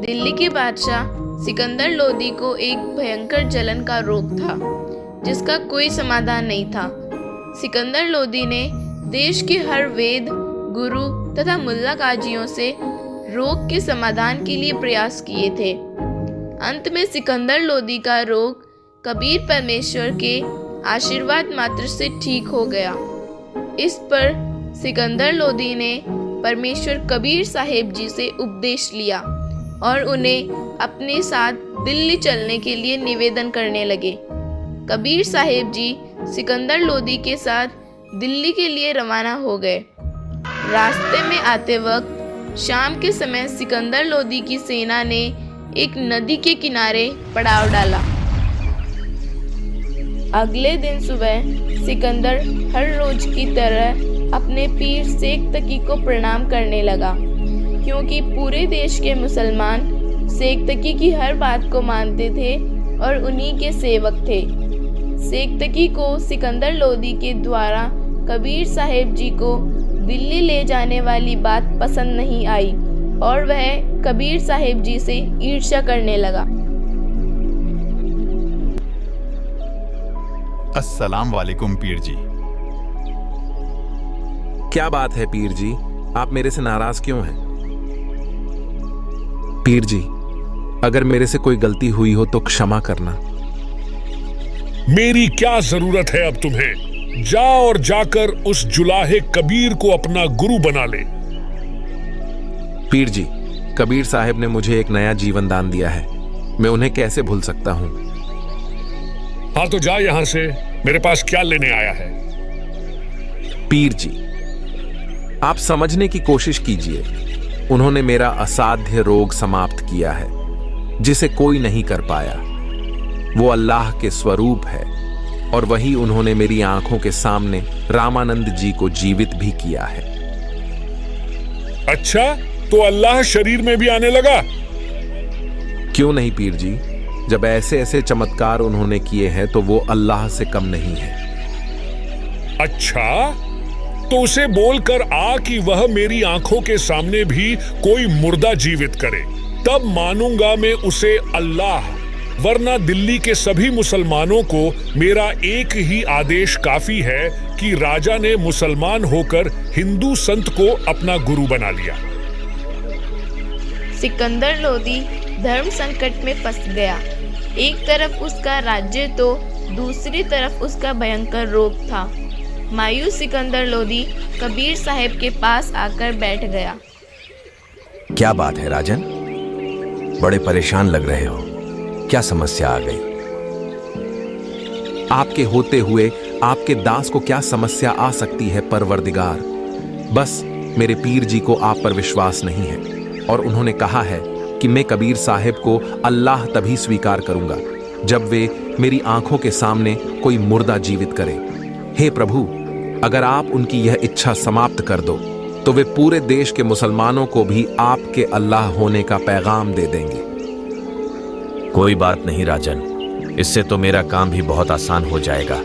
दिल्ली के बादशाह सिकंदर लोदी को एक भयंकर जलन का रोग था जिसका कोई समाधान नहीं था। सिकंदर लोदी ने देश के हर वेद, गुरु तथा मुल्ला काजियों से रोग के समाधान के लिए प्रयास किए थे। अंत में सिकंदर लोदी का रोग कबीर परमेश्वर के आशीर्वाद मात्र से ठीक हो गया। इस पर सिकंदर लोदी ने परमेश्वर कबीर साहेब जी से उपदेश लिया और उन्हें अपने साथ दिल्ली चलने के लिए निवेदन करने लगे। कबीर साहेब जी सिकंदर लोदी के साथ दिल्ली के लिए रवाना हो गए। रास्ते में आते वक्त शाम के समय सिकंदर लोदी की सेना ने एक नदी के किनारे पड़ाव डाला। अगले दिन सुबह सिकंदर हर रोज की तरह अपने पीर शेख तकी को प्रणाम करने लगा, क्योंकि पूरे देश के मुसलमान शेख तकी की हर बात को मानते थे और उन्हीं के सेवक थे। शेख तकी को सिकंदर लोदी के द्वारा कबीर साहेब जी को दिल्ली ले जाने वाली बात पसंद नहीं आई और वह कबीर साहेब जी से ईर्ष्या करने लगा। अस्सलाम वालेकुम पीर जी। क्या बात है पीर जी, आप मेरे से नाराज क्यों हैं? पीर जी, अगर मेरे से कोई गलती हुई हो तो क्षमा करना। मेरी क्या जरूरत है अब तुम्हें? जा और जाकर उस जुलाहे कबीर को अपना गुरु बना ले। पीर जी, कबीर साहब ने मुझे एक नया जीवन दान दिया है, मैं उन्हें कैसे भूल सकता हूं? हाँ तो जा यहां से। मेरे पास क्या लेने आया है? पीर जी, आप समझने की कोशिश कीजिए। उन्होंने मेरा असाध्य रोग समाप्त किया है, जिसे कोई नहीं कर पाया। वो अल्लाह के स्वरूप है और वही उन्होंने मेरी आंखों के सामने रामानंद जी को जीवित भी किया है। अच्छा, तो अल्लाह शरीर में भी आने लगा? क्यों नहीं पीर जी, जब ऐसे ऐसे चमत्कार उन्होंने किए हैं तो वो अल्लाह से कम नहीं है। अच्छा, तो उसे बोलकर आ कि वह मेरी आंखों के सामने भी कोई मुर्दा जीवित करे, तब मानूंगा मैं उसे अल्लाह। वरना दिल्ली के सभी मुसलमानों को मेरा एक ही आदेश काफी है कि राजा ने मुसलमान होकर हिंदू संत को अपना गुरु बना लिया। सिकंदर लोदी धर्म संकट में फंस गया। एक तरफ उसका राज्य तो दूसरी तरफ उसका भयंकर रोग था। मायूस सिकंदर लोदी कबीर साहब के पास आकर बैठ गया। क्या बात है राजन, बड़े परेशान लग रहे हो, क्या समस्या आ गई? आपके होते हुए आपके दास को क्या समस्या आ सकती है परवरदिगार? बस मेरे पीर जी को आप पर विश्वास नहीं है और उन्होंने कहा है कि मैं कबीर साहब को अल्लाह तभी स्वीकार करूंगा जब वे मेरी आंखों के सामने कोई मुर्दा जीवित करे। हे प्रभु, अगर आप उनकी यह इच्छा समाप्त कर दो तो वे पूरे देश के मुसलमानों को भी आपके अल्लाह होने का पैगाम दे देंगे। कोई बात नहीं राजन, इससे तो मेरा काम भी बहुत आसान हो जाएगा।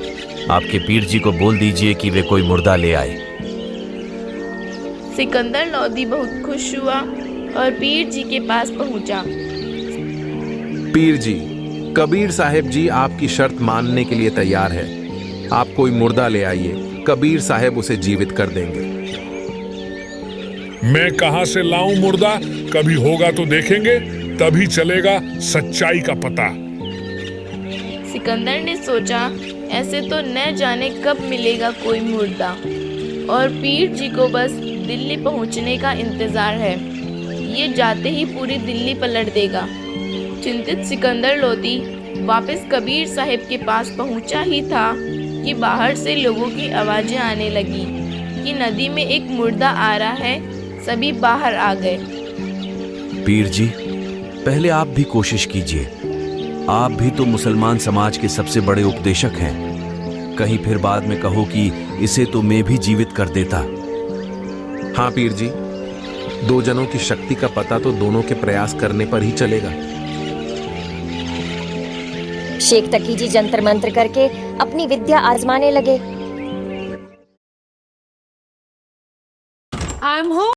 आपके पीर जी को बोल दीजिए कि वे कोई मुर्दा ले आए। सिकंदर लोदी बहुत खुश हुआ और पीर जी के पास पहुंचा। पीर जी, कबीर साहब जी आपकी शर्त मानने के लिए तैयार है। आप कोई मुर्दा ले आइए, कबीर साहब उसे जीवित कर देंगे। मैं कहां से लाऊं मुर्दा? कभी होगा तो देखेंगे, तभी चलेगा सच्चाई का पता। सिकंदर ने सोचा, ऐसे तो न जाने कब मिलेगा कोई मुर्दा और पीर जी को बस दिल्ली पहुंचने का इंतजार है। ये जाते ही पूरी दिल्ली पलट देगा। चिंतित सिकंदर लोदी वापस कबीर साहब के पास पहुंचा ही था कि बाहर से लोगों की आवाजें आने लगी कि नदी में एक मुर्दा आ रहा है। सभी बाहर आ गए। पीर जी, पहले आप भी कोशिश कीजिए। आप भी तो मुसलमान समाज के सबसे बड़े उपदेशक हैं। कहीं फिर बाद में कहो कि इसे तो मैं भी जीवित कर देता। हाँ पीर जी, दो जनों की शक्ति का पता तो दोनों के प्रयास करने पर ही चलेगा। शेख तकी जी जंतर मंत्र करके अपनी विद्या आजमाने लगे।